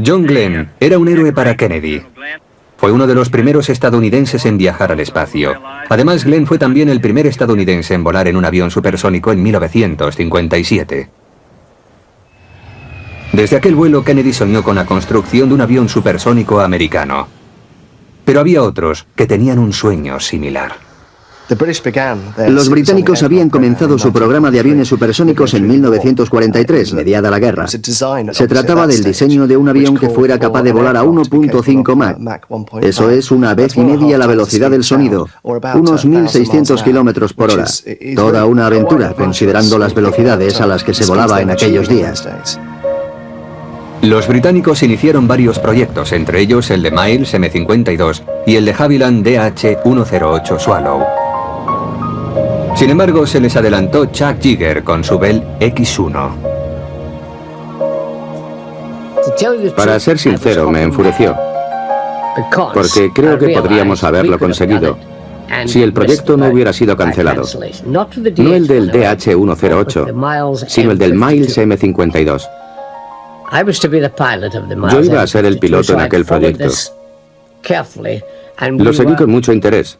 John Glenn era un héroe para Kennedy. Fue uno de los primeros estadounidenses en viajar al espacio. Además, Glenn fue también el primer estadounidense en volar en un avión supersónico en 1957. Desde aquel vuelo, Kennedy soñó con la construcción de un avión supersónico americano. Pero había otros que tenían un sueño similar. Los británicos habían comenzado su programa de aviones supersónicos en 1943, mediada la guerra. Se trataba del diseño de un avión que fuera capaz de volar a 1.5 Mach. Eso es una vez y media la velocidad del sonido, unos 1.600 kilómetros por hora. Toda una aventura, considerando las velocidades a las que se volaba en aquellos días. Los británicos iniciaron varios proyectos, entre ellos el de Miles M52 y el de Havilland DH-108 Swallow. Sin embargo, se les adelantó Chuck Yeager con su Bell X-1. Para ser sincero, me enfureció, porque creo que podríamos haberlo conseguido si el proyecto no hubiera sido cancelado. No el del DH-108, sino el del Miles M52. Yo iba a ser el piloto en aquel proyecto. Lo seguí con mucho interés.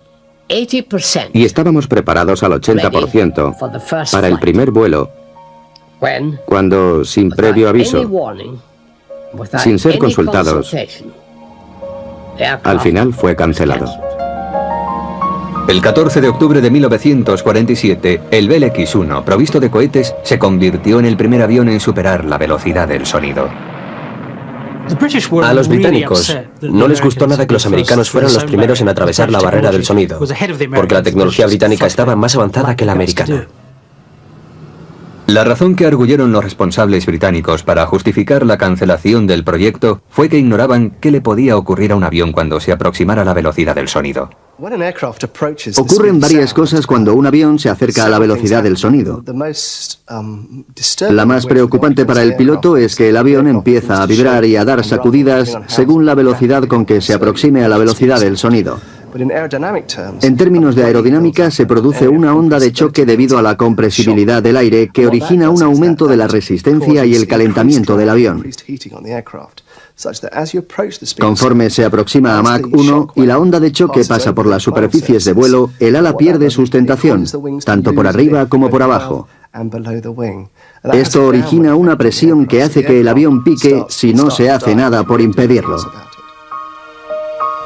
Y estábamos preparados al 80% para el primer vuelo, cuando, sin previo aviso, sin ser consultados, al final fue cancelado. El 14 de octubre de 1947, el Bell X-1, provisto de cohetes, se convirtió en el primer avión en superar la velocidad del sonido. A los británicos no les gustó nada que los americanos fueran los primeros en atravesar la barrera del sonido, porque la tecnología británica estaba más avanzada que la americana. La razón que arguyeron los responsables británicos para justificar la cancelación del proyecto fue que ignoraban qué le podía ocurrir a un avión cuando se aproximara a la velocidad del sonido. Ocurren varias cosas cuando un avión se acerca a la velocidad del sonido. La más preocupante para el piloto es que el avión empieza a vibrar y a dar sacudidas según la velocidad con que se aproxime a la velocidad del sonido. En términos de aerodinámica, se produce una onda de choque debido a la compresibilidad del aire que origina un aumento de la resistencia y el calentamiento del avión. Conforme se aproxima a Mach 1 y la onda de choque pasa por las superficies de vuelo, el ala pierde sustentación, tanto por arriba como por abajo. Esto origina una presión que hace que el avión pique si no se hace nada por impedirlo.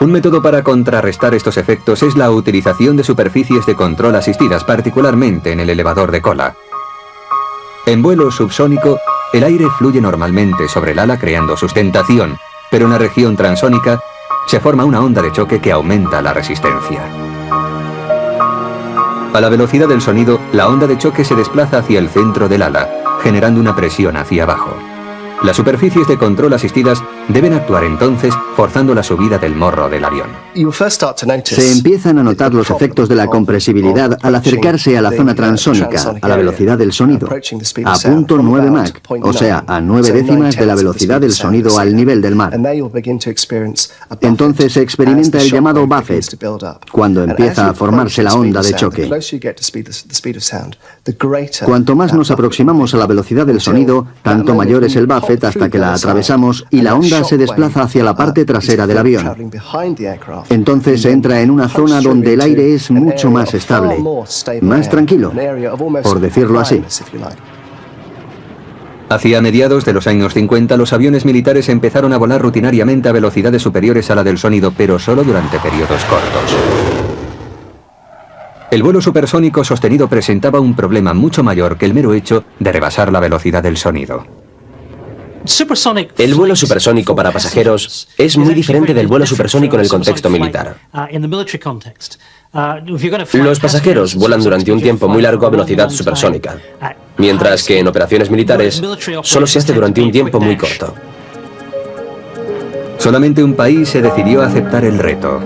Un método para contrarrestar estos efectos es la utilización de superficies de control asistidas, particularmente en el elevador de cola. En vuelo subsónico, el aire fluye normalmente sobre el ala creando sustentación, pero en la región transónica se forma una onda de choque que aumenta la resistencia. A la velocidad del sonido, la onda de choque se desplaza hacia el centro del ala, generando una presión hacia abajo. Las superficies de control asistidas deben actuar entonces forzando la subida del morro del avión. Se empiezan a notar los efectos de la compresibilidad al acercarse a la zona transónica, a la velocidad del sonido, a punto 9 Mach, o sea, a 9 décimas de la velocidad del sonido al nivel del mar. Entonces se experimenta el llamado buffet, cuando empieza a formarse la onda de choque. Cuanto más nos aproximamos a la velocidad del sonido, tanto mayor es el buffet hasta que la atravesamos y la onda se desplaza hacia la parte trasera del avión. Entonces se entra en una zona donde el aire es mucho más estable, más tranquilo, por decirlo así. Hacia mediados de los años 50, los aviones militares empezaron a volar rutinariamente a velocidades superiores a la del sonido, pero solo durante periodos cortos. El vuelo supersónico sostenido presentaba un problema mucho mayor que el mero hecho de rebasar la velocidad del sonido. El vuelo supersónico para pasajeros es muy diferente del vuelo supersónico en el contexto militar. Los pasajeros vuelan durante un tiempo muy largo a velocidad supersónica, mientras que en operaciones militares solo se hace durante un tiempo muy corto. Solamente un país se decidió a aceptar el reto.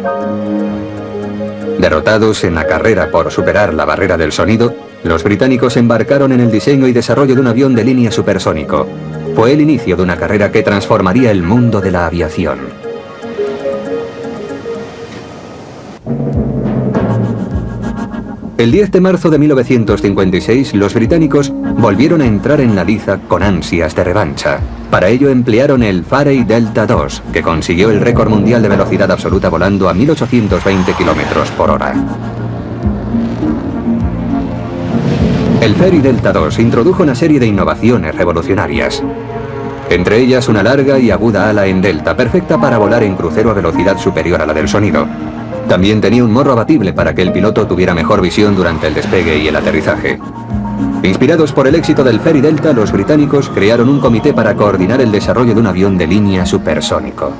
Derrotados en la carrera por superar la barrera del sonido, los británicos embarcaron en el diseño y desarrollo de un avión de línea supersónico. Fue el inicio de una carrera que transformaría el mundo de la aviación. El 10 de marzo de 1956, los británicos volvieron a entrar en la liza con ansias de revancha. Para ello emplearon el Fairey Delta II, que consiguió el récord mundial de velocidad absoluta volando a 1820 km por hora. El Fairey Delta II introdujo una serie de innovaciones revolucionarias. Entre ellas una larga y aguda ala en delta, perfecta para volar en crucero a velocidad superior a la del sonido. También tenía un morro abatible para que el piloto tuviera mejor visión durante el despegue y el aterrizaje. Inspirados por el éxito del Fairey Delta, los británicos crearon un comité para coordinar el desarrollo de un avión de línea supersónico.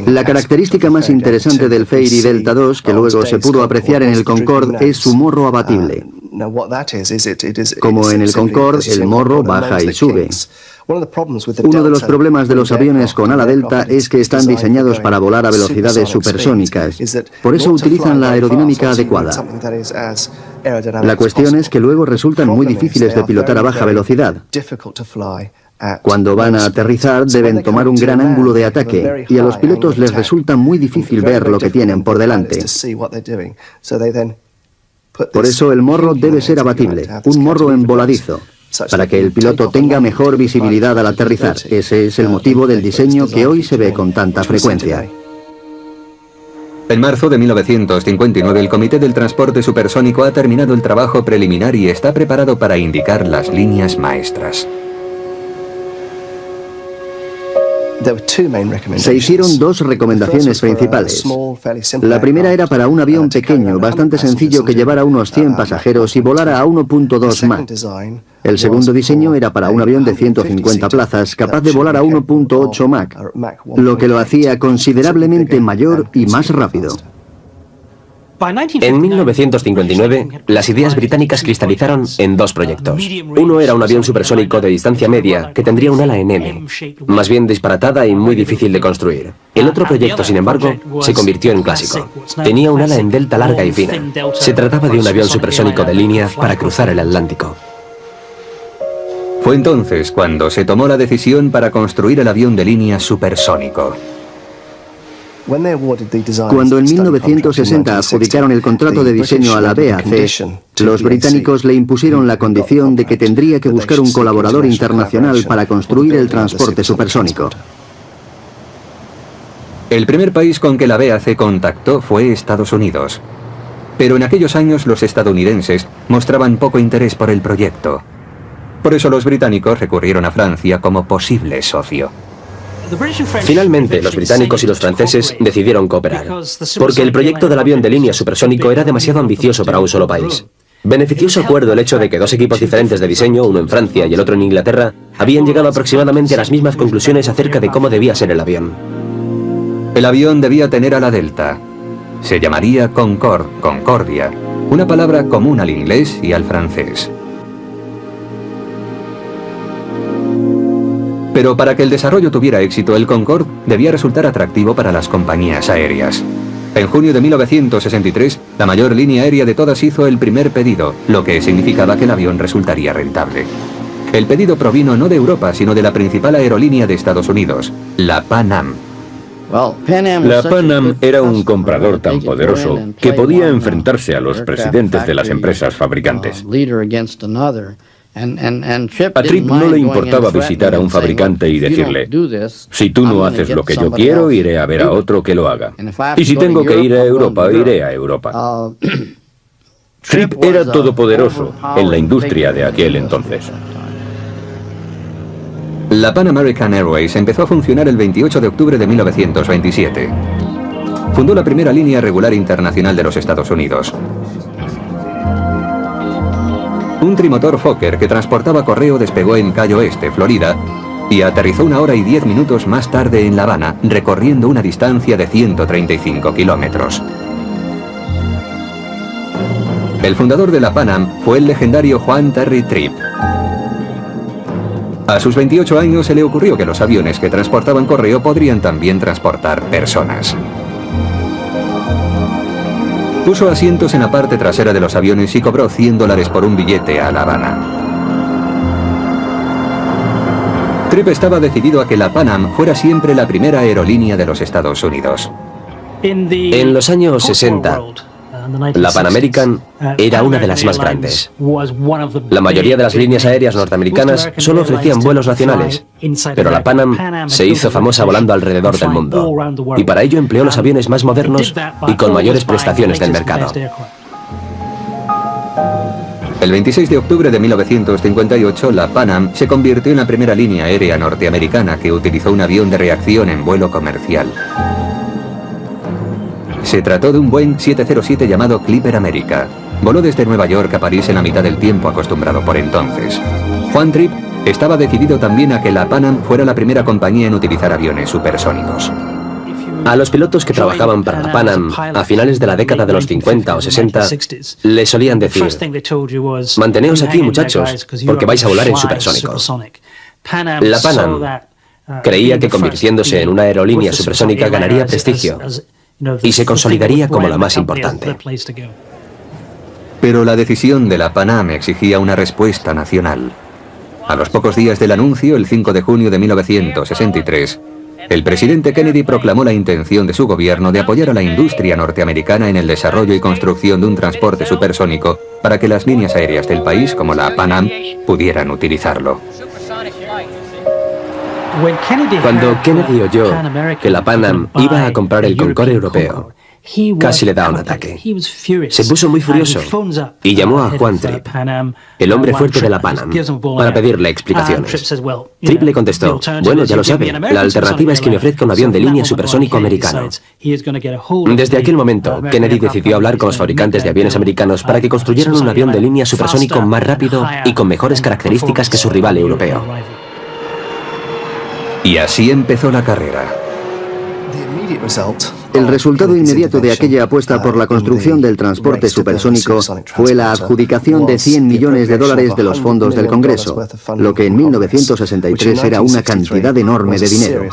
La característica más interesante del Fairey Delta II, que luego se pudo apreciar en el Concorde, es su morro abatible. Como en el Concorde, el morro baja y sube. Uno de los problemas de los aviones con ala delta es que están diseñados para volar a velocidades supersónicas. Por eso utilizan la aerodinámica adecuada. La cuestión es que luego resultan muy difíciles de pilotar a baja velocidad. Cuando van a aterrizar deben tomar un gran ángulo de ataque y a los pilotos les resulta muy difícil ver lo que tienen por delante. Por eso el morro debe ser abatible, un morro emboladizo, para que el piloto tenga mejor visibilidad al aterrizar. Ese es el motivo del diseño que hoy se ve con tanta frecuencia. En marzo de 1959, el Comité del Transporte Supersónico ha terminado el trabajo preliminar y está preparado para indicar las líneas maestras. Se hicieron dos recomendaciones principales. La primera era para un avión pequeño, bastante sencillo, que llevara unos 100 pasajeros y volara a 1.2 Mach. El segundo diseño era para un avión de 150 plazas, capaz de volar a 1.8 Mach, lo que lo hacía considerablemente mayor y más rápido. En 1959, las ideas británicas cristalizaron en dos proyectos. Uno era un avión supersónico de distancia media que tendría un ala en M, más bien disparatada y muy difícil de construir. El otro proyecto, sin embargo, se convirtió en clásico. Tenía un ala en delta larga y fina. Se trataba de un avión supersónico de línea para cruzar el Atlántico. Fue entonces cuando se tomó la decisión para construir el avión de línea supersónico. Cuando en 1960 adjudicaron el contrato de diseño a la BAC, los británicos le impusieron la condición de que tendría que buscar un colaborador internacional para construir el transporte supersónico. El primer país con que la BAC contactó fue Estados Unidos. Pero en aquellos años los estadounidenses mostraban poco interés por el proyecto. Por eso los británicos recurrieron a Francia como posible socio. Finalmente, los británicos y los franceses decidieron cooperar, porque el proyecto del avión de línea supersónico era demasiado ambicioso para un solo país. Beneficioso acuerdo el hecho de que dos equipos diferentes de diseño, uno en Francia y el otro en Inglaterra, habían llegado aproximadamente a las mismas conclusiones acerca de cómo debía ser el avión. El avión debía tener ala delta. Se llamaría Concorde, Concordia, una palabra común al inglés y al francés. Pero para que el desarrollo tuviera éxito, el Concorde debía resultar atractivo para las compañías aéreas. En junio de 1963, la mayor línea aérea de todas hizo el primer pedido, lo que significaba que el avión resultaría rentable. El pedido provino no de Europa, sino de la principal aerolínea de Estados Unidos, la Pan Am. La Pan Am era un comprador tan poderoso que podía enfrentarse a los presidentes de las empresas fabricantes. A Tripp no le importaba visitar a un fabricante y decirle: si tú no haces lo que yo quiero, iré a ver a otro que lo haga. Y si tengo que ir a Europa, iré a Europa. Tripp era todopoderoso en la industria de aquel entonces. La Pan American Airways empezó a funcionar el 28 de octubre de 1927. Fundó la primera línea regular internacional de los Estados Unidos. Un trimotor Fokker que transportaba correo despegó en Cayo Oeste, Florida, y aterrizó 1 hora y 10 minutos más tarde en La Habana, recorriendo una distancia de 135 kilómetros. El fundador de la Pan Am fue el legendario Juan Terry Tripp. A sus 28 años se le ocurrió que los aviones que transportaban correo podrían también transportar personas. Puso asientos en la parte trasera de los aviones y cobró $100 por un billete a La Habana. Tripp estaba decidido a que la Pan Am fuera siempre la primera aerolínea de los Estados Unidos. En los años 60, La Pan American era una de las más grandes. La mayoría de las líneas aéreas norteamericanas solo ofrecían vuelos nacionales, pero la Pan Am se hizo famosa volando alrededor del mundo, y para ello empleó los aviones más modernos y con mayores prestaciones del mercado. El 26 de octubre de 1958, la Pan Am se convirtió en la primera línea aérea norteamericana que utilizó un avión de reacción en vuelo comercial. Se trató de un Boeing 707 llamado Clipper America. Voló desde Nueva York a París en la mitad del tiempo acostumbrado por entonces. Juan Tripp estaba decidido también a que la Pan Am fuera la primera compañía en utilizar aviones supersónicos. A los pilotos que trabajaban para la Pan Am a finales de la década de los 50 o 60 les solían decir: manteneos aquí, muchachos, porque vais a volar en supersónico. La Pan Am creía que convirtiéndose en una aerolínea supersónica ganaría prestigio y se consolidaría como la más importante. Pero la decisión de la Pan Am exigía una respuesta nacional. A los pocos días del anuncio, el 5 de junio de 1963, el presidente Kennedy proclamó la intención de su gobierno de apoyar a la industria norteamericana en el desarrollo y construcción de un transporte supersónico para que las líneas aéreas del país, como la Pan Am, pudieran utilizarlo. Cuando Kennedy oyó que la Pan Am iba a comprar el Concorde europeo, casi le da un ataque. Se puso muy furioso y llamó a Juan Tripp, el hombre fuerte de la Pan Am, para pedirle explicaciones. Tripp le contestó: bueno, ya lo sabe, la alternativa es que me ofrezca un avión de línea supersónico americano. Desde aquel momento, Kennedy decidió hablar con los fabricantes de aviones americanos para que construyeran un avión de línea supersónico más rápido y con mejores características que su rival europeo. Y así empezó la carrera. El resultado inmediato de aquella apuesta por la construcción del transporte supersónico fue la adjudicación de $100 millones de los fondos del Congreso, lo que en 1963 era una cantidad enorme de dinero.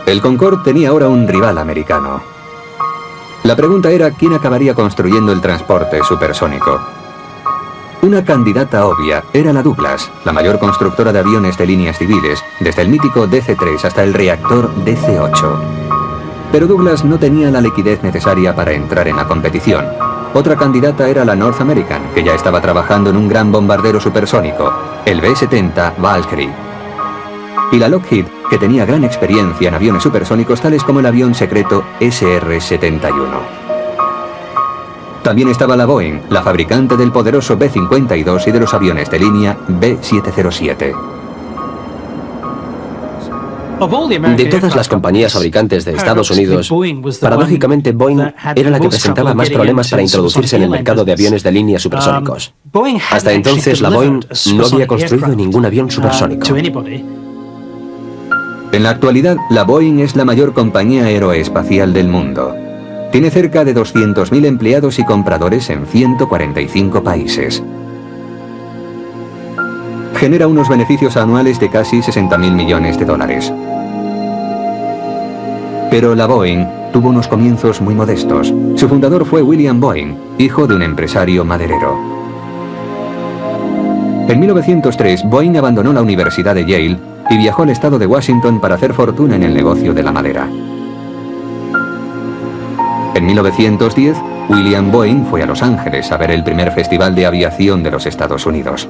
El Concorde tenía ahora un rival americano. La pregunta era quién acabaría construyendo el transporte supersónico. Una candidata obvia era la Douglas, la mayor constructora de aviones de líneas civiles, desde el mítico DC-3 hasta el reactor DC-8. Pero Douglas no tenía la liquidez necesaria para entrar en la competición. Otra candidata era la North American, que ya estaba trabajando en un gran bombardero supersónico, el B-70 Valkyrie. Y la Lockheed, que tenía gran experiencia en aviones supersónicos tales como el avión secreto SR-71. También estaba la Boeing, la fabricante del poderoso B-52 y de los aviones de línea B-707. De todas las compañías fabricantes de Estados Unidos, paradójicamente Boeing era la que presentaba más problemas para introducirse en el mercado de aviones de línea supersónicos. Hasta entonces la Boeing no había construido ningún avión supersónico. En la actualidad, la Boeing es la mayor compañía aeroespacial del mundo. Tiene cerca de 200.000 empleados y compradores en 145 países. Genera unos beneficios anuales de casi $60.000 millones. Pero la Boeing tuvo unos comienzos muy modestos. Su fundador fue William Boeing, hijo de un empresario maderero. En 1903, Boeing abandonó la Universidad de Yale y viajó al estado de Washington para hacer fortuna en el negocio de la madera. En 1910, William Boeing fue a Los Ángeles a ver el primer festival de aviación de los Estados Unidos.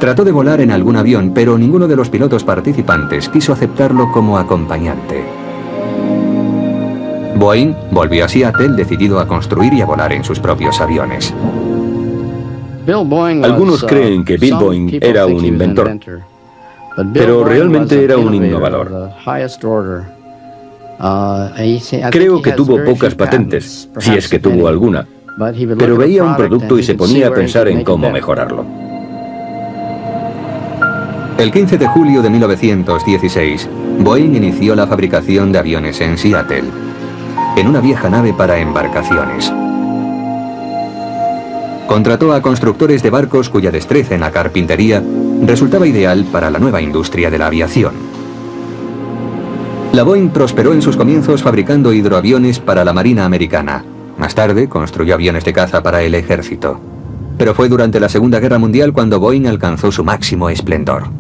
Trató de volar en algún avión, pero ninguno de los pilotos participantes quiso aceptarlo como acompañante. Boeing volvió a Seattle decidido a construir y a volar en sus propios aviones. Algunos creen que Bill Boeing era un inventor, pero realmente era un innovador. Creo que tuvo pocas patentes, si es que tuvo alguna, pero veía un producto y se ponía a pensar en cómo mejorarlo. El 15 de julio de 1916, Boeing inició la fabricación de aviones en Seattle, en una vieja nave para embarcaciones. Contrató a constructores de barcos cuya destreza en la carpintería resultaba ideal para la nueva industria de la aviación. La Boeing prosperó en sus comienzos fabricando hidroaviones para la Marina Americana. Más tarde construyó aviones de caza para el ejército. Pero fue durante la Segunda Guerra Mundial cuando Boeing alcanzó su máximo esplendor.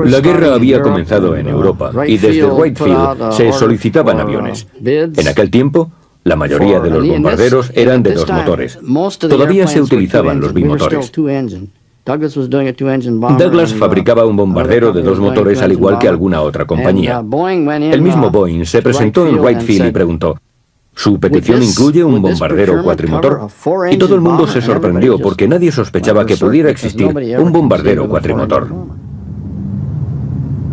La guerra había comenzado en Europa y desde Wright Field se solicitaban aviones. En aquel tiempo, La mayoría de los bombarderos eran de 2 motores. Todavía se utilizaban los bimotores. Douglas fabricaba un bombardero de 2 motores al igual que alguna otra compañía. El mismo Boeing se presentó en Wright Field y preguntó: ¿su petición incluye un bombardero cuatrimotor? Y todo el mundo se sorprendió porque nadie sospechaba que pudiera existir un bombardero cuatrimotor.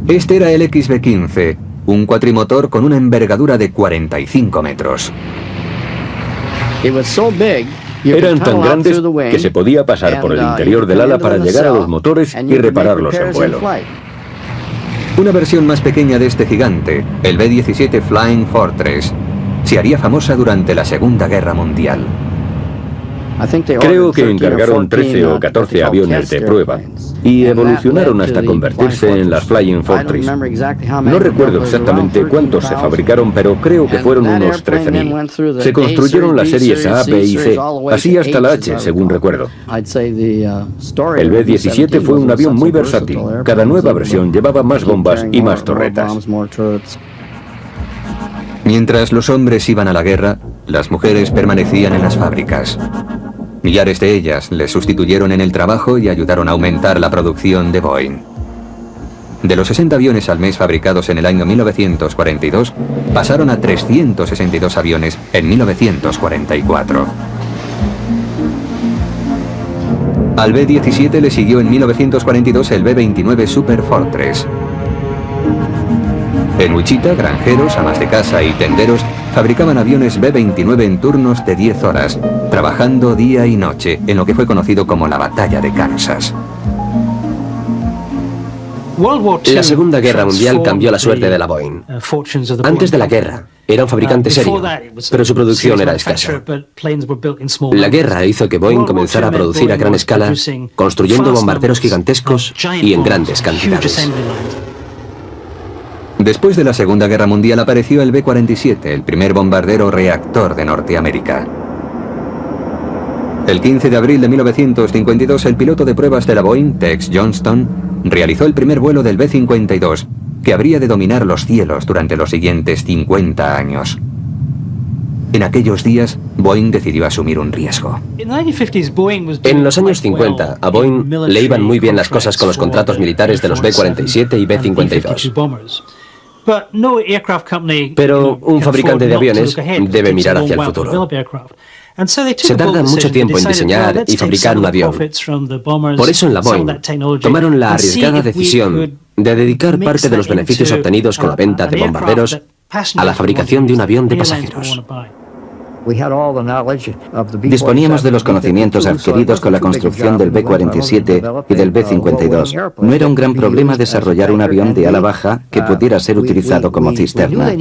Este era el XB-15, un cuatrimotor con una envergadura de 45 metros. Eran tan grandes que se podía pasar por el interior del ala para llegar a los motores y repararlos en vuelo. Una versión más pequeña de este gigante, el B-17 Flying Fortress, se haría famosa durante la Segunda Guerra Mundial. Creo que encargaron 13 o 14 aviones de prueba y evolucionaron hasta convertirse en las Flying Fortress. No recuerdo exactamente cuántos se fabricaron, pero creo que fueron unos 13.000. Se construyeron las series A, B y C, así hasta la H, según recuerdo. El B-17 fue un avión muy versátil. Cada nueva versión llevaba más bombas y más torretas. Mientras los hombres iban a la guerra, las mujeres permanecían en las fábricas. Millares de ellas les sustituyeron en el trabajo y ayudaron a aumentar la producción de Boeing. De los 60 aviones al mes fabricados en el año 1942, pasaron a 362 aviones en 1944. Al B-17 le siguió en 1942 el B-29 Super Fortress. En Wichita, granjeros, amas de casa y tenderos fabricaban aviones B-29 en turnos de 10 horas, trabajando día y noche en lo que fue conocido como la Batalla de Kansas. La Segunda Guerra Mundial cambió la suerte de la Boeing. Antes de la guerra, era un fabricante serio, pero su producción era escasa. La guerra hizo que Boeing comenzara a producir a gran escala, construyendo bombarderos gigantescos y en grandes cantidades. Después de la Segunda Guerra Mundial apareció el B-47, el primer bombardero reactor de Norteamérica. El 15 de abril de 1952, el piloto de pruebas de la Boeing, Tex Johnston, realizó el primer vuelo del B-52, que habría de dominar los cielos durante los siguientes 50 años. En aquellos días, Boeing decidió asumir un riesgo. En los años 50, a Boeing le iban muy bien las cosas con los contratos militares de los B-47 y B-52. Pero un fabricante de aviones debe mirar hacia el futuro. Se tarda mucho tiempo en diseñar y fabricar un avión. Por eso en la Boeing tomaron la arriesgada decisión de dedicar parte de los beneficios obtenidos con la venta de bombarderos a la fabricación de un avión de pasajeros. Disponíamos de los conocimientos adquiridos con la construcción del B-47 y del B-52. No era un gran problema desarrollar un avión de ala baja que pudiera ser utilizado como cisterna.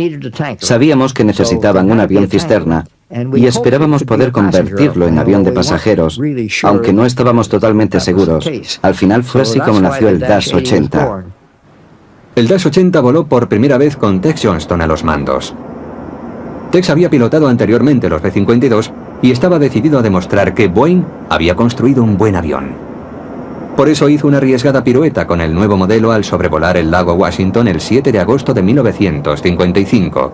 Sabíamos que necesitaban un avión cisterna y esperábamos poder convertirlo en avión de pasajeros, aunque no estábamos totalmente seguros. Al final fue así como nació el Dash 80. El Dash 80 voló por primera vez con Tex Johnston a los mandos. Tex había pilotado anteriormente los B-52 y estaba decidido a demostrar que Boeing había construido un buen avión. Por eso hizo una arriesgada pirueta con el nuevo modelo al sobrevolar el lago Washington el 7 de agosto de 1955.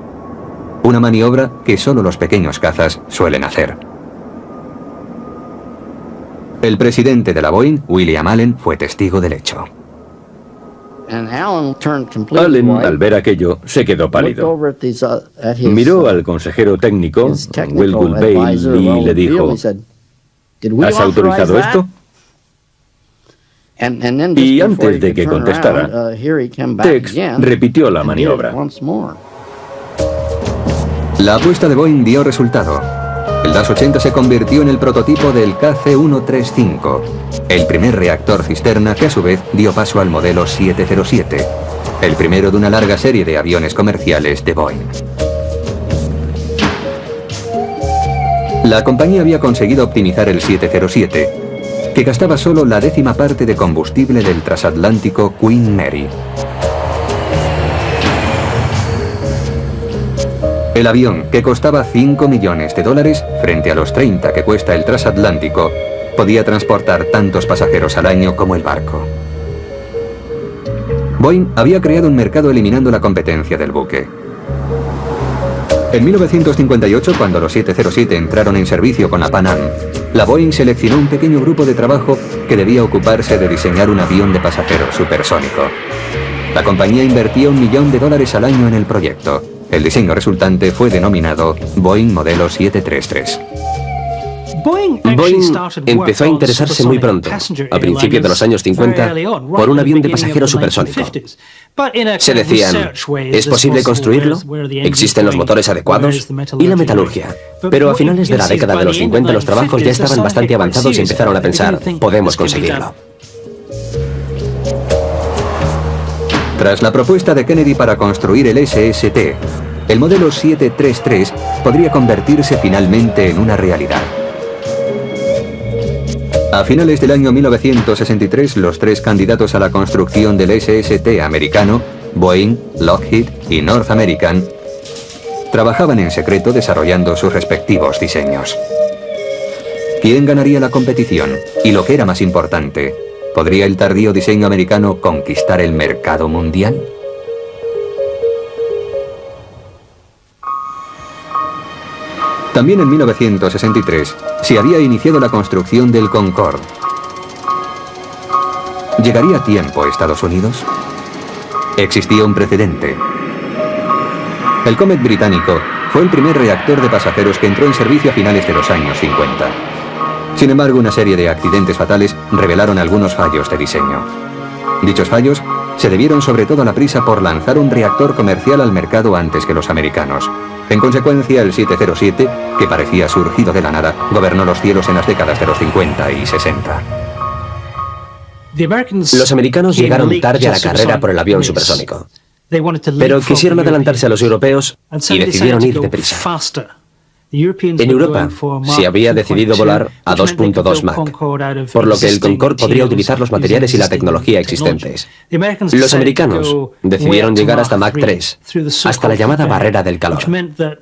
Una maniobra que solo los pequeños cazas suelen hacer. El presidente de la Boeing, William Allen, fue testigo del hecho. Allen, al ver aquello, se quedó pálido. Miró al consejero técnico, Wilbur Bale, y le dijo: ¿has autorizado esto? Y antes de que contestara, Tex repitió la maniobra. La apuesta de Boeing dio resultado. El Dash 80 se convirtió en el prototipo del KC-135, el primer reactor cisterna que a su vez dio paso al modelo 707, el primero de una larga serie de aviones comerciales de Boeing. La compañía había conseguido optimizar el 707, que gastaba solo la 10ª parte de combustible del transatlántico Queen Mary. El avión, que costaba $5 millones frente a los 30 que cuesta el transatlántico, podía transportar tantos pasajeros al año como el barco. Boeing había creado un mercado eliminando la competencia del buque. En 1958, cuando los 707 entraron en servicio con la Pan Am, la Boeing seleccionó un pequeño grupo de trabajo que debía ocuparse de diseñar un avión de pasajeros supersónico. La compañía invertía $1 millón al año en el proyecto. El diseño resultante fue denominado Boeing Modelo 733. Boeing empezó a interesarse muy pronto, a principios de los años 50, por un avión de pasajeros supersónico. Se decían, ¿es posible construirlo? ¿Existen los motores adecuados? ¿Y la metalurgia? Pero a finales de la década de los 50 los trabajos ya estaban bastante avanzados y empezaron a pensar, podemos conseguirlo. Tras la propuesta de Kennedy para construir el SST, el modelo 733 podría convertirse finalmente en una realidad. A finales del año 1963, los 3 candidatos a la construcción del SST americano, Boeing, Lockheed y North American, trabajaban en secreto desarrollando sus respectivos diseños. ¿Quién ganaría la competición? Y lo que era más importante, ¿podría el tardío diseño americano conquistar el mercado mundial? También en 1963 se había iniciado la construcción del Concorde. ¿Llegaría a tiempo Estados Unidos? Existía un precedente. El Comet británico fue el primer reactor de pasajeros que entró en servicio a finales de los años 50. Sin embargo, una serie de accidentes fatales revelaron algunos fallos de diseño. Dichos fallos se debieron sobre todo a la prisa por lanzar un reactor comercial al mercado antes que los americanos. En consecuencia, el 707, que parecía surgido de la nada, gobernó los cielos en las décadas de los 50 y 60. Los americanos llegaron tarde a la carrera por el avión supersónico, pero quisieron adelantarse a los europeos y decidieron ir deprisa. En Europa se había decidido volar a 2.2 Mach, por lo que el Concorde podría utilizar los materiales y la tecnología existentes. Los americanos decidieron llegar hasta Mach 3, hasta la llamada barrera del calor,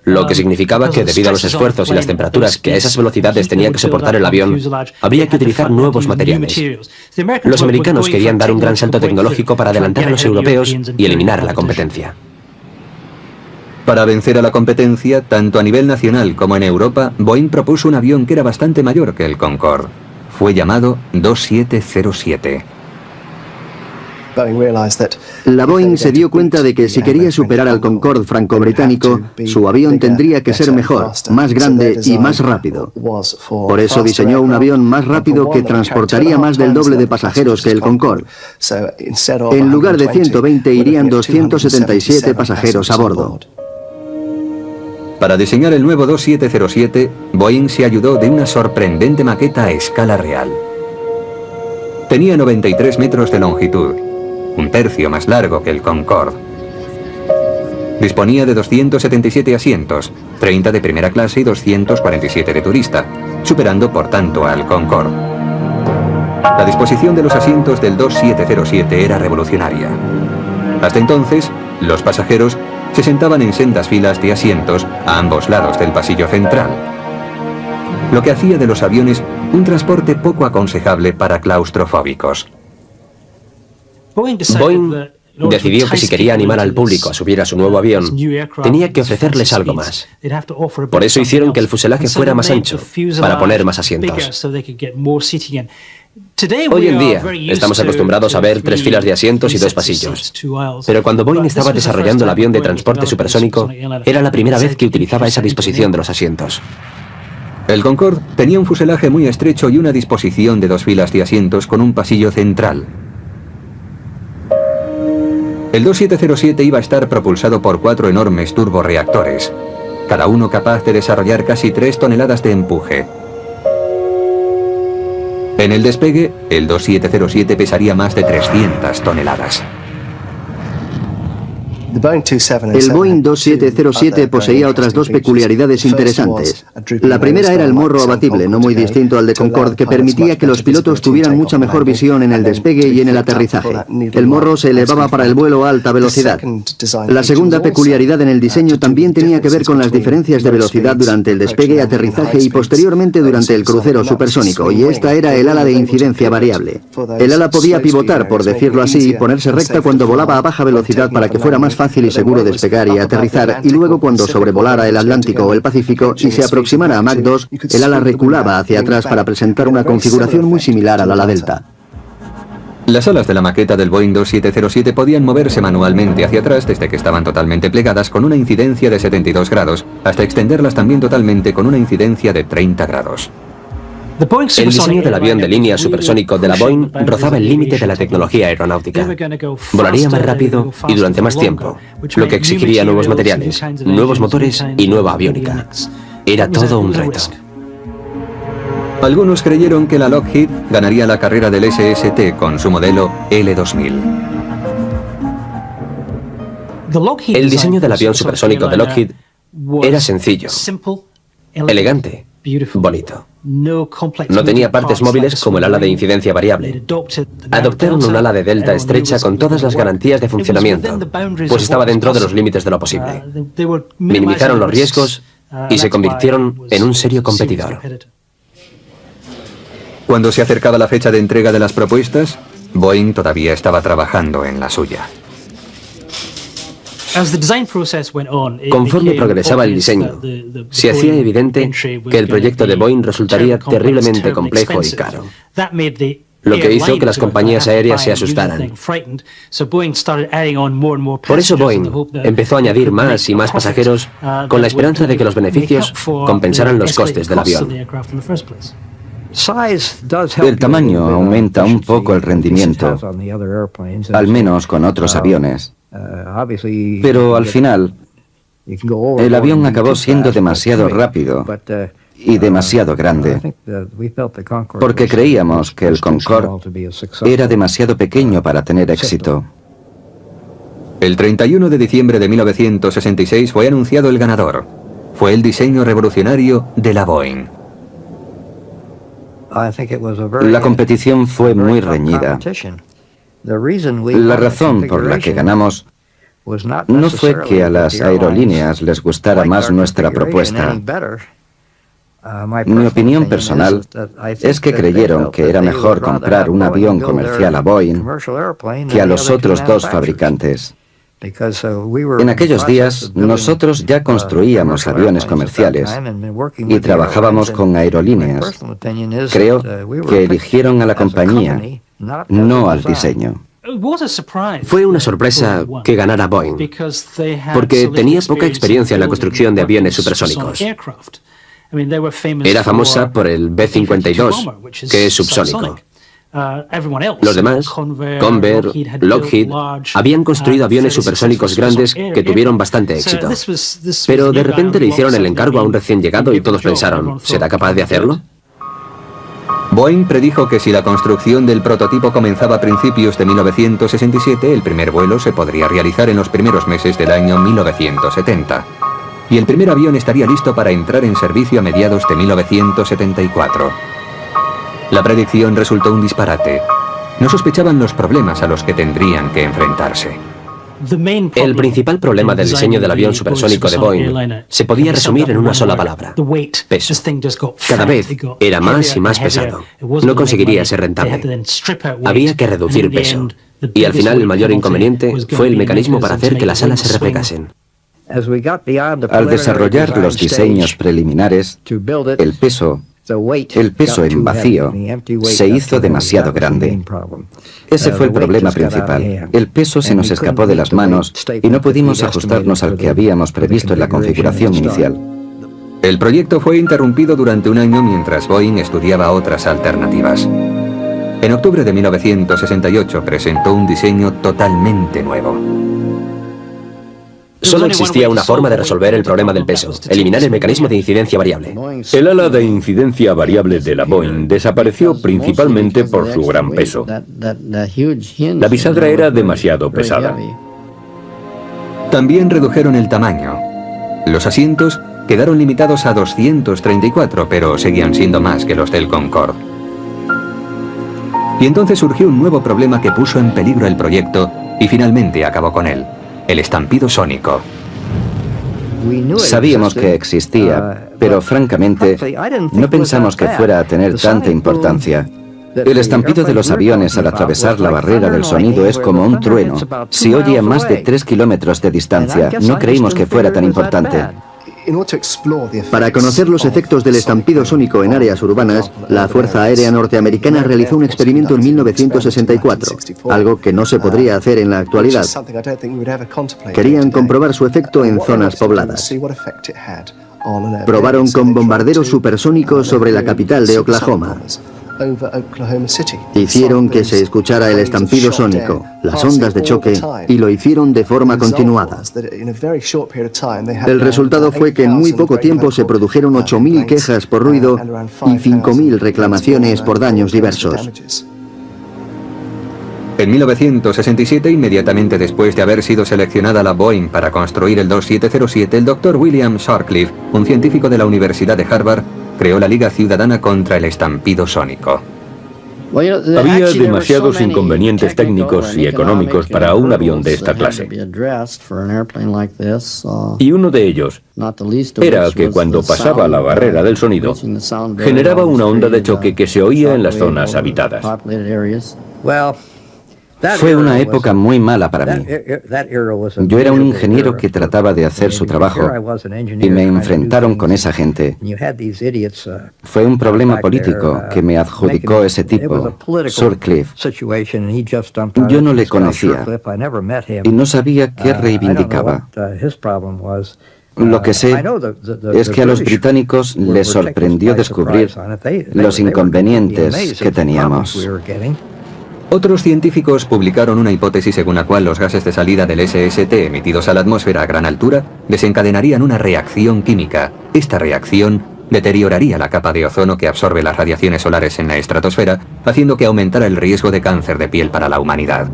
lo que significaba que debido a los esfuerzos y las temperaturas que a esas velocidades tenía que soportar el avión, había que utilizar nuevos materiales. Los americanos querían dar un gran salto tecnológico para adelantar a los europeos y eliminar la competencia. Para vencer a la competencia, tanto a nivel nacional como en Europa, Boeing propuso un avión que era bastante mayor que el Concorde. Fue llamado 2707. La Boeing se dio cuenta de que si quería superar al Concorde franco-británico, su avión tendría que ser mejor, más grande y más rápido. Por eso diseñó un avión más rápido que transportaría más del doble de pasajeros que el Concorde. En lugar de 120 irían 277 pasajeros a bordo. Para diseñar el nuevo 2707, Boeing se ayudó de una sorprendente maqueta a escala real. Tenía 93 metros de longitud, un tercio más largo que el Concorde. Disponía de 277 asientos, 30 de primera clase y 247 de turista, superando por tanto al Concorde. La disposición de los asientos del 2707 era revolucionaria. Hasta entonces, los pasajeros se sentaban en sendas filas de asientos a ambos lados del pasillo central, lo que hacía de los aviones un transporte poco aconsejable para claustrofóbicos. Boeing decidió que si quería animar al público a subir a su nuevo avión, tenía que ofrecerles algo más. Por eso hicieron que el fuselaje fuera más ancho, para poner más asientos. Hoy en día estamos acostumbrados a ver 3 filas de asientos y 2 pasillos. Pero cuando Boeing estaba desarrollando el avión de transporte supersónico, era la primera vez que utilizaba esa disposición de los asientos. El Concorde tenía un fuselaje muy estrecho y una disposición de 2 filas de asientos con un pasillo central. El 2707 iba a estar propulsado por 4 enormes turborreactores, cada uno capaz de desarrollar casi 3 toneladas de empuje. En el despegue, el 2707 pesaría más de 300 toneladas. El Boeing 2707 poseía otras 2 peculiaridades interesantes. La primera era el morro abatible, no muy distinto al de Concorde, que permitía que los pilotos tuvieran mucha mejor visión en el despegue y en el aterrizaje. El morro se elevaba para el vuelo a alta velocidad. La segunda peculiaridad en el diseño también tenía que ver con las diferencias de velocidad durante el despegue, aterrizaje y posteriormente durante el crucero supersónico, y esta era el ala de incidencia variable. El ala podía pivotar, por decirlo así, y ponerse recta cuando volaba a baja velocidad para que fuera más fácil fácil y seguro despegar y aterrizar, y luego cuando sobrevolara el Atlántico o el Pacífico y se aproximara a Mach 2, el ala reculaba hacia atrás para presentar una configuración muy similar al ala delta. Las alas de la maqueta del Boeing 2707 podían moverse manualmente hacia atrás desde que estaban totalmente plegadas con una incidencia de 72 grados, hasta extenderlas también totalmente con una incidencia de 30 grados. El diseño del avión de línea supersónico de la Boeing rozaba el límite de la tecnología aeronáutica. Volaría más rápido y durante más tiempo, lo que exigiría nuevos materiales, nuevos motores y nueva aviónica. Era todo un reto. Algunos creyeron que la Lockheed ganaría la carrera del SST con su modelo L2000. El diseño del avión supersónico de Lockheed era sencillo, elegante, bonito. No tenía partes móviles como el ala de incidencia variable. Adoptaron un ala de delta estrecha con todas las garantías de funcionamiento, pues estaba dentro de los límites de lo posible. Minimizaron los riesgos y se convirtieron en un serio competidor. Cuando se acercaba la fecha de entrega de las propuestas, Boeing todavía estaba trabajando en la suya. Conforme progresaba el diseño, se hacía evidente que el proyecto de Boeing resultaría terriblemente complejo y caro, lo que hizo que las compañías aéreas se asustaran. Por eso Boeing empezó a añadir más y más pasajeros con la esperanza de que los beneficios compensaran los costes del avión. El tamaño aumenta un poco el rendimiento, al menos con otros aviones. Pero al final, el avión acabó siendo demasiado rápido y demasiado grande, porque creíamos que el Concorde era demasiado pequeño para tener éxito. El 31 de diciembre de 1966 fue anunciado el ganador. Fue el diseño revolucionario de la Boeing. La competición fue muy reñida. La razón por la que ganamos no fue que a las aerolíneas les gustara más nuestra propuesta. Mi opinión personal es que creyeron que era mejor comprar un avión comercial a Boeing que a los otros dos fabricantes. En aquellos días, nosotros ya construíamos aviones comerciales y trabajábamos con aerolíneas. Creo que eligieron a la compañía, no al diseño. Fue una sorpresa que ganara Boeing, porque tenía poca experiencia en la construcción de aviones supersónicos. Era famosa por el B-52, que es subsónico. Los demás, Convair, Lockheed, habían construido aviones supersónicos grandes que tuvieron bastante éxito. Pero de repente le hicieron el encargo a un recién llegado y todos pensaron, ¿será capaz de hacerlo? Boeing predijo que si la construcción del prototipo comenzaba a principios de 1967, el primer vuelo se podría realizar en los primeros meses del año 1970. Y el primer avión estaría listo para entrar en servicio a mediados de 1974. La predicción resultó un disparate. No sospechaban los problemas a los que tendrían que enfrentarse. El principal problema del diseño del avión supersónico de Boeing se podía resumir en una sola palabra: peso. Cada vez era más y más pesado. No conseguiría ser rentable. Había que reducir peso. Y al final el mayor inconveniente fue el mecanismo para hacer que las alas se replegasen. Al desarrollar los diseños preliminares, el peso en vacío se hizo demasiado grande. Ese fue el problema principal. El peso se nos escapó de las manos y no pudimos ajustarnos al que habíamos previsto en la configuración inicial. El proyecto fue interrumpido durante un año mientras Boeing estudiaba otras alternativas. En octubre de 1968 presentó un diseño totalmente nuevo. Solo existía una forma de resolver el problema del peso: eliminar el mecanismo de incidencia variable. El ala de incidencia variable de la Boeing desapareció principalmente por su gran peso. La bisagra era demasiado pesada. También redujeron el tamaño. Los asientos quedaron limitados a 234, pero seguían siendo más que los del Concorde. Y entonces surgió un nuevo problema que puso en peligro el proyecto y finalmente acabó con él: el estampido sónico. Sabíamos que existía, pero francamente no pensamos que fuera a tener tanta importancia. El estampido de los aviones al atravesar la barrera del sonido es como un trueno. Se oye a más de 3 kilómetros de distancia. No creímos que fuera tan importante. Para conocer los efectos del estampido sónico en áreas urbanas, la Fuerza Aérea Norteamericana realizó un experimento en 1964, algo que no se podría hacer en la actualidad. Querían comprobar su efecto en zonas pobladas. Probaron con bombarderos supersónicos sobre la capital de Oklahoma. Hicieron que se escuchara el estampido sónico, las ondas de choque, y lo hicieron de forma continuada. El resultado fue que en muy poco tiempo se produjeron 8.000 quejas por ruido y 5.000 reclamaciones por daños diversos. En 1967, inmediatamente después de haber sido seleccionada la Boeing para construir el 2707, el Dr. William Sharcliffe, un científico de la Universidad de Harvard, creó la Liga Ciudadana contra el Estampido Sónico. Había demasiados inconvenientes técnicos y económicos para un avión de esta clase. Y uno de ellos era que cuando pasaba la barrera del sonido, generaba una onda de choque que se oía en las zonas habitadas. Fue una época muy mala para mí. Yo era un ingeniero que trataba de hacer su trabajo y me enfrentaron con esa gente. Fue un problema político que me adjudicó ese tipo, Sharcliffe. Yo no le conocía y no sabía qué reivindicaba. Lo que sé es que a los británicos les sorprendió descubrir los inconvenientes que teníamos. Otros científicos publicaron una hipótesis según la cual los gases de salida del SST emitidos a la atmósfera a gran altura desencadenarían una reacción química. Esta reacción deterioraría la capa de ozono que absorbe las radiaciones solares en la estratosfera, haciendo que aumentara el riesgo de cáncer de piel para la humanidad.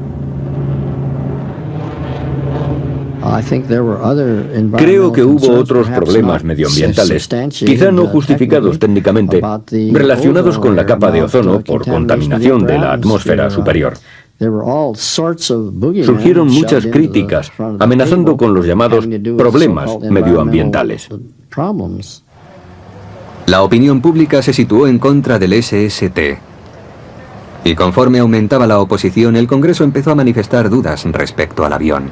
Creo que hubo otros problemas medioambientales, quizá no justificados técnicamente, relacionados con la capa de ozono por contaminación de la atmósfera superior. Surgieron muchas críticas, amenazando con los llamados problemas medioambientales. La opinión pública se situó en contra del SST. Y conforme aumentaba la oposición, el Congreso empezó a manifestar dudas respecto al avión.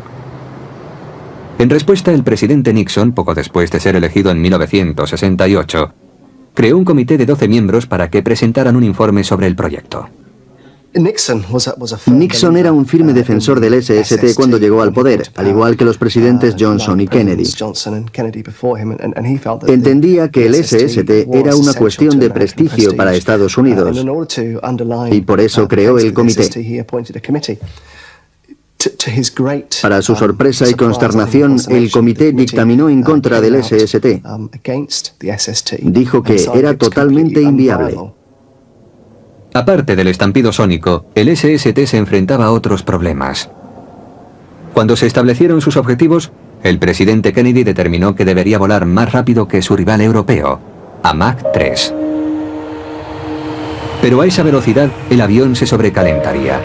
En respuesta, el presidente Nixon, poco después de ser elegido en 1968, creó un comité de 12 miembros para que presentaran un informe sobre el proyecto. Nixon era un firme defensor del SST cuando llegó al poder, al igual que los presidentes Johnson y Kennedy. Entendía que el SST era una cuestión de prestigio para Estados Unidos y por eso creó el comité. Para su sorpresa y consternación, el comité dictaminó en contra del SST. Dijo que era totalmente inviable. Aparte del estampido sónico, el SST se enfrentaba a otros problemas. Cuando se establecieron sus objetivos, el presidente Kennedy determinó que debería volar más rápido que su rival europeo, a Mach 3. Pero a esa velocidad, el avión se sobrecalentaría.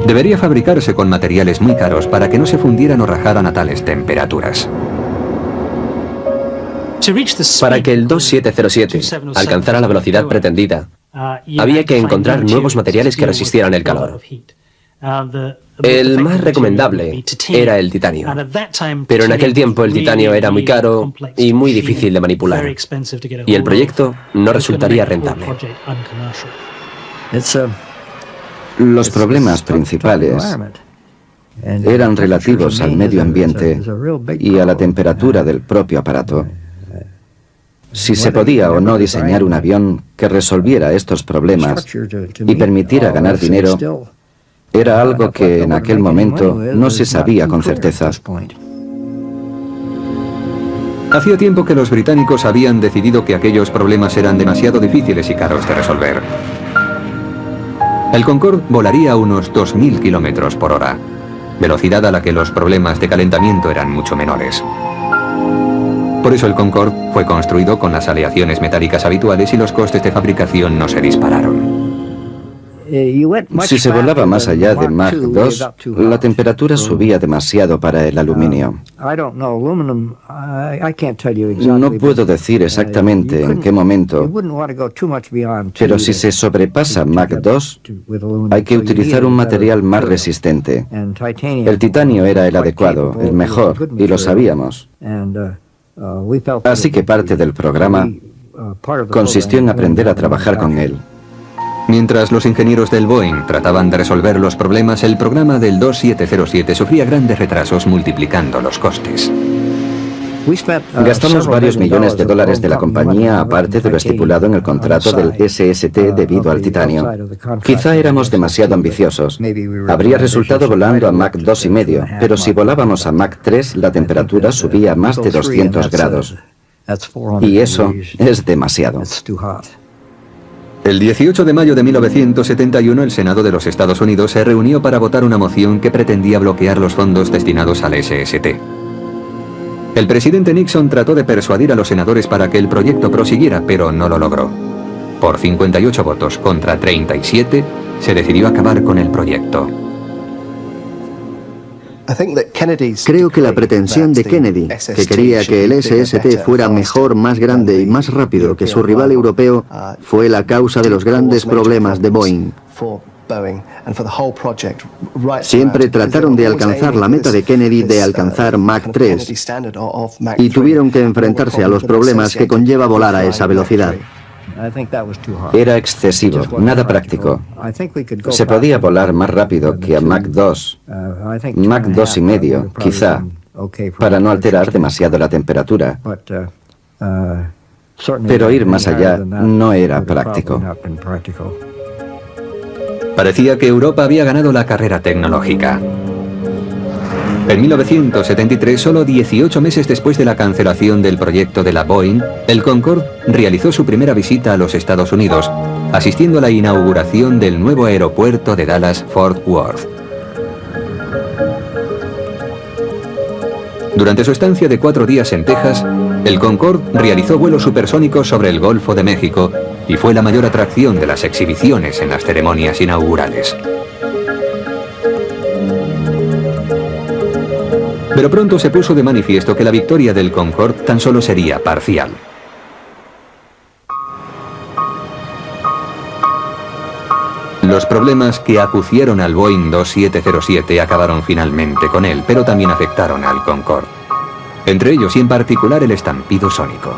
Debería fabricarse con materiales muy caros para que no se fundieran o rajaran a tales temperaturas. Para que el 2707 alcanzara la velocidad pretendida, había que encontrar nuevos materiales que resistieran el calor. El más recomendable era el titanio, pero en aquel tiempo el titanio era muy caro y muy difícil de manipular, y el proyecto no resultaría rentable. Los problemas principales eran relativos al medio ambiente y a la temperatura del propio aparato. Si se podía o no diseñar un avión que resolviera estos problemas y permitiera ganar dinero, era algo que en aquel momento no se sabía con certeza. Hacía tiempo que los británicos habían decidido que aquellos problemas eran demasiado difíciles y caros de resolver. El Concorde volaría a unos 2.000 kilómetros por hora, velocidad a la que los problemas de calentamiento eran mucho menores. Por eso el Concorde fue construido con las aleaciones metálicas habituales y los costes de fabricación no se dispararon. Si se volaba más allá de Mach 2, la temperatura subía demasiado para el aluminio. No puedo decir exactamente en qué momento, pero si se sobrepasa Mach 2, hay que utilizar un material más resistente. El titanio era el adecuado, el mejor, y lo sabíamos. Así que parte del programa consistió en aprender a trabajar con él. Mientras los ingenieros del Boeing trataban de resolver los problemas, el programa del 2707 sufría grandes retrasos multiplicando los costes. Gastamos varios millones de dólares de la compañía, aparte de lo estipulado en el contrato del SST debido al titanio. Quizá éramos demasiado ambiciosos. Habría resultado volando a Mach 2,5, pero si volábamos a Mach 3, la temperatura subía a más de 200 grados. Y eso es demasiado. El 18 de mayo de 1971, el Senado de los Estados Unidos se reunió para votar una moción que pretendía bloquear los fondos destinados al SST. El presidente Nixon trató de persuadir a los senadores para que el proyecto prosiguiera, pero no lo logró. Por 58 votos contra 37, se decidió acabar con el proyecto. Creo que la pretensión de Kennedy, que quería que el SST fuera mejor, más grande y más rápido que su rival europeo, fue la causa de los grandes problemas de Boeing. Siempre trataron de alcanzar la meta de Kennedy de alcanzar Mach 3 y tuvieron que enfrentarse a los problemas que conlleva volar a esa velocidad. Era excesivo, nada práctico. Se podía volar más rápido que a Mach 2, Mach 2,5, quizá, para no alterar demasiado la temperatura. Pero ir más allá no era práctico. Parecía que Europa había ganado la carrera tecnológica. En 1973, solo 18 meses después de la cancelación del proyecto de la Boeing, el Concorde realizó su primera visita a los Estados Unidos, asistiendo a la inauguración del nuevo aeropuerto de Dallas-Fort Worth. Durante su estancia de 4 días en Texas, el Concorde realizó vuelos supersónicos sobre el Golfo de México y fue la mayor atracción de las exhibiciones en las ceremonias inaugurales. Pero pronto se puso de manifiesto que la victoria del Concorde tan solo sería parcial. Los problemas que acucieron al Boeing 2707 acabaron finalmente con él, pero también afectaron al Concorde. Entre ellos y en particular el estampido sónico.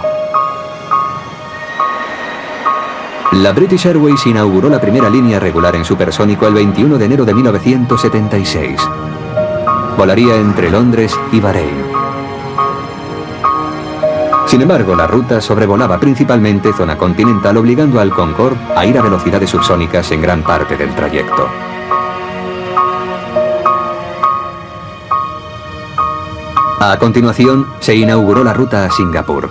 La British Airways inauguró la primera línea regular en supersónico el 21 de enero de 1976. Volaría entre Londres y Bahrein. Sin embargo, la ruta sobrevolaba principalmente zona continental, obligando al Concorde a ir a velocidades subsónicas en gran parte del trayecto. A continuación, se inauguró la ruta a Singapur.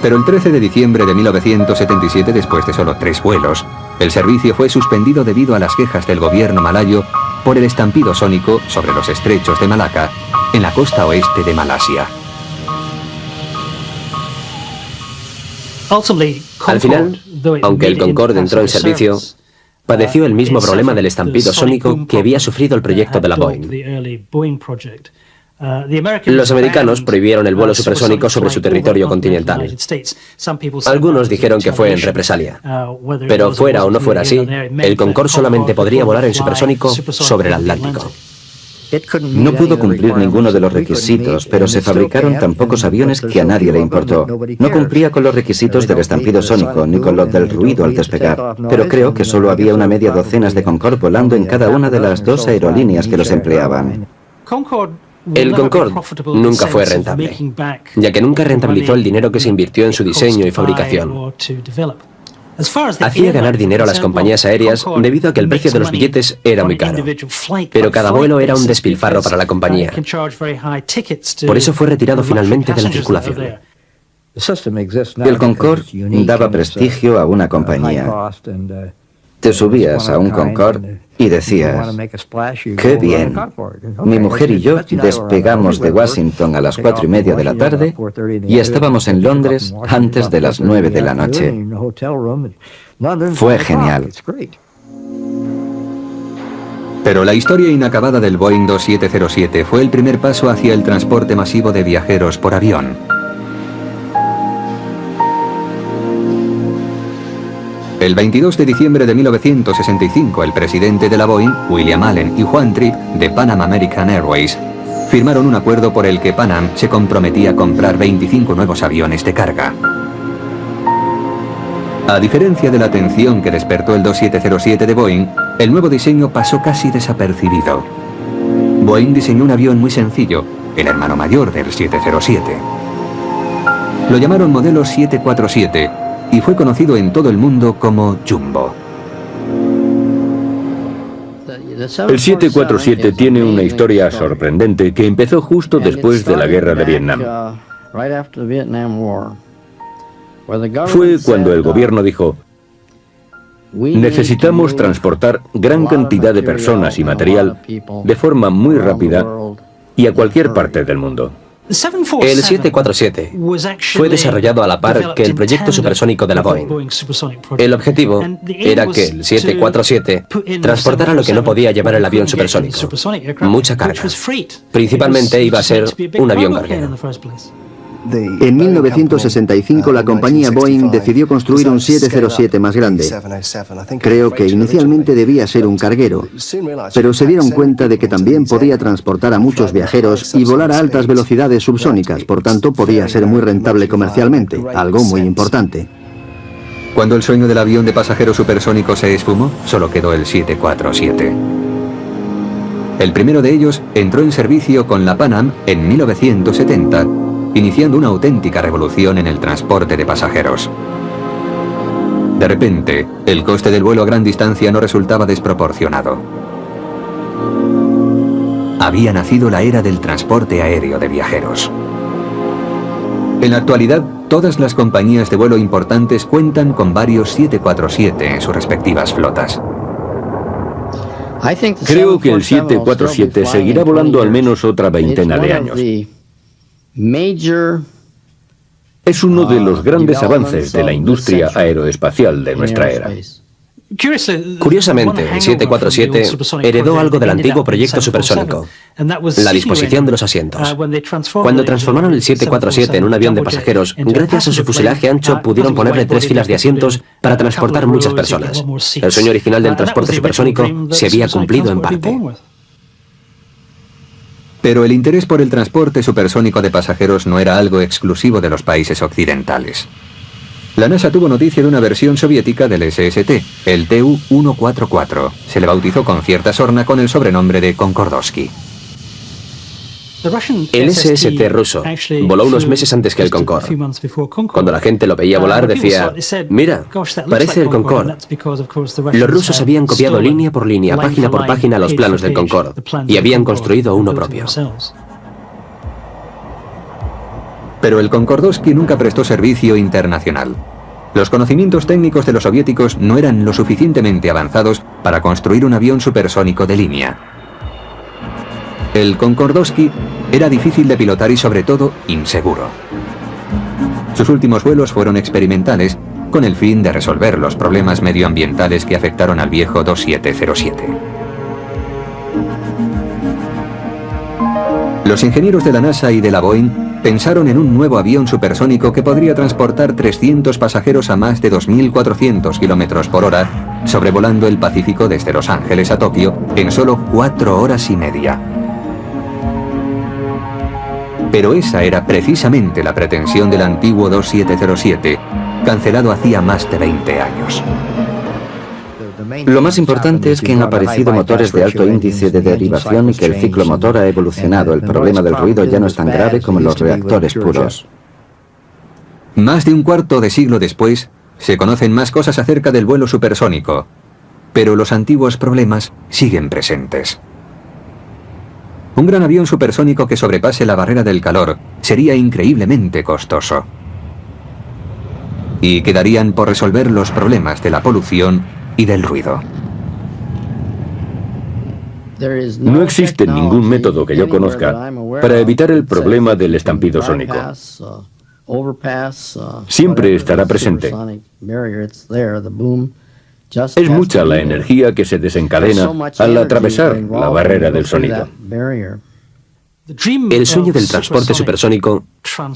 Pero el 13 de diciembre de 1977, después de solo 3 vuelos, el servicio fue suspendido debido a las quejas del gobierno malayo por el estampido sónico sobre los estrechos de Malaca, en la costa oeste de Malasia. Al final, aunque el Concorde entró en servicio, padeció el mismo problema del estampido sónico que había sufrido el proyecto de la Boeing. Los americanos prohibieron el vuelo supersónico sobre su territorio continental. Algunos dijeron que fue en represalia. Pero fuera o no fuera así, el Concorde solamente podría volar en supersónico sobre el Atlántico. No pudo cumplir ninguno de los requisitos, pero se fabricaron tan pocos aviones que a nadie le importó. No cumplía con los requisitos del estampido sónico, ni con los del ruido al despegar. Pero creo que solo había una media docena de Concorde volando en cada una de las 2 aerolíneas que los empleaban. El Concorde nunca fue rentable, ya que nunca rentabilizó el dinero que se invirtió en su diseño y fabricación. Hacía ganar dinero a las compañías aéreas debido a que el precio de los billetes era muy caro, pero cada vuelo era un despilfarro para la compañía. Por eso fue retirado finalmente de la circulación. El Concorde daba prestigio a una compañía. Te subías a un Concorde y decías, ¡qué bien! Mi mujer y yo despegamos de Washington a las 4:30 de la tarde y estábamos en Londres antes de las 9 de la noche. Fue genial. Pero la historia inacabada del Boeing 2707 fue el primer paso hacia el transporte masivo de viajeros por avión. El 22 de diciembre de 1965, el presidente de la Boeing, William Allen, y Juan Tripp, de Pan American Airways, firmaron un acuerdo por el que Pan Am se comprometía a comprar 25 nuevos aviones de carga. A diferencia de la atención que despertó el 2707 de Boeing, el nuevo diseño pasó casi desapercibido. Boeing diseñó un avión muy sencillo, el hermano mayor del 707. Lo llamaron modelo 747 y fue conocido en todo el mundo como Jumbo. El 747 tiene una historia sorprendente que empezó justo después de la guerra de Vietnam. Fue cuando el gobierno dijo: necesitamos transportar gran cantidad de personas y material de forma muy rápida y a cualquier parte del mundo. El 747 fue desarrollado a la par que el proyecto supersónico de la Boeing. El objetivo era que el 747 transportara lo que no podía llevar el avión supersónico, mucha carga. Principalmente iba a ser un avión carguero. En 1965 la compañía Boeing decidió construir un 707 más grande. Creo que inicialmente debía ser un carguero, pero se dieron cuenta de que también podía transportar a muchos viajeros y volar a altas velocidades subsónicas, por tanto podía ser muy rentable comercialmente, algo muy importante. Cuando el sueño del avión de pasajeros supersónico se esfumó, solo quedó el 747. El primero de ellos entró en servicio con la Pan Am en 1970, iniciando una auténtica revolución en el transporte de pasajeros. De repente, el coste del vuelo a gran distancia no resultaba desproporcionado. Había nacido la era del transporte aéreo de viajeros. En la actualidad, todas las compañías de vuelo importantes cuentan con varios 747 en sus respectivas flotas. Creo que el 747 seguirá volando al menos otra veintena de años. Es uno de los grandes avances de la industria aeroespacial de nuestra era. Curiosamente, el 747 heredó algo del antiguo proyecto supersónico, la disposición de los asientos. Cuando transformaron el 747 en un avión de pasajeros, gracias a su fuselaje ancho pudieron ponerle 3 filas de asientos para transportar muchas personas. El sueño original del transporte supersónico se había cumplido en parte. Pero el interés por el transporte supersónico de pasajeros no era algo exclusivo de los países occidentales. La NASA tuvo noticia de una versión soviética del SST, el Tu-144. Se le bautizó con cierta sorna con el sobrenombre de Concordowski. El SST ruso voló unos meses antes que el Concorde. Cuando la gente lo veía volar decía: mira, parece el Concorde. Los rusos habían copiado línea por línea, página por página los planos del Concorde y habían construido uno propio. Pero el Concordowski nunca prestó servicio internacional. Los conocimientos técnicos de los soviéticos no eran lo suficientemente avanzados para construir un avión supersónico de línea. El Concordowski era difícil de pilotar y sobre todo inseguro. Sus últimos vuelos fueron experimentales con el fin de resolver los problemas medioambientales que afectaron al viejo 2707. Los ingenieros de la NASA y de la Boeing pensaron en un nuevo avión supersónico que podría transportar 300 pasajeros a más de 2.400 km por hora, sobrevolando el Pacífico desde Los Ángeles a Tokio en solo 4 horas y media. Pero esa era precisamente la pretensión del antiguo 2707, cancelado hacía más de 20 años. Lo más importante es que han aparecido motores de alto índice de derivación y que el ciclo motor ha evolucionado. El problema del ruido ya no es tan grave como en los reactores puros. Más de un cuarto de siglo después, se conocen más cosas acerca del vuelo supersónico, pero los antiguos problemas siguen presentes. Un gran avión supersónico que sobrepase la barrera del calor sería increíblemente costoso. Y quedarían por resolver los problemas de la polución y del ruido. No existe ningún método que yo conozca para evitar el problema del estampido sónico. Siempre estará presente. Es mucha la energía que se desencadena al atravesar la barrera del sonido. El sueño del transporte supersónico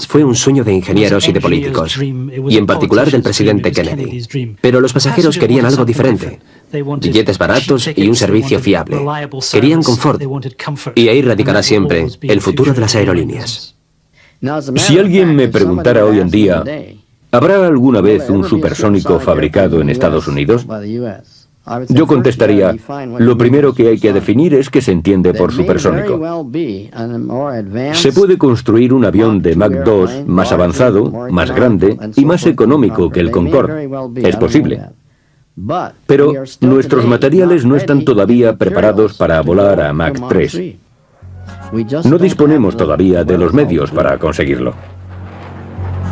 fue un sueño de ingenieros y de políticos, y en particular del presidente Kennedy. Pero los pasajeros querían algo diferente. Billetes baratos y un servicio fiable. Querían confort, y ahí radicará siempre el futuro de las aerolíneas. Si alguien me preguntara hoy en día, ¿habrá alguna vez un supersónico fabricado en Estados Unidos? Yo contestaría, lo primero que hay que definir es qué se entiende por supersónico. Se puede construir un avión de Mach 2 más avanzado, más grande y más económico que el Concorde. Es posible. Pero nuestros materiales no están todavía preparados para volar a Mach 3. No disponemos todavía de los medios para conseguirlo.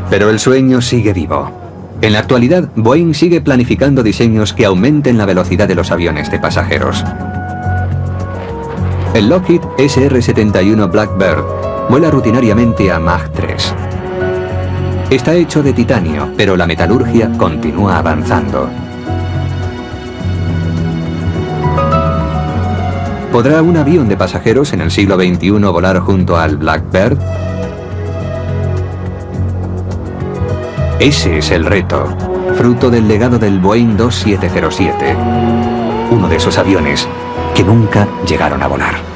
Pero el sueño sigue vivo. En la actualidad, Boeing sigue planificando diseños que aumenten la velocidad de los aviones de pasajeros. El Lockheed SR-71 Blackbird vuela rutinariamente a Mach 3. Está hecho de titanio, pero la metalurgia continúa avanzando. ¿Podrá un avión de pasajeros en el siglo XXI volar junto al Blackbird? Ese es el reto, fruto del legado del Boeing 2707, uno de esos aviones que nunca llegaron a volar.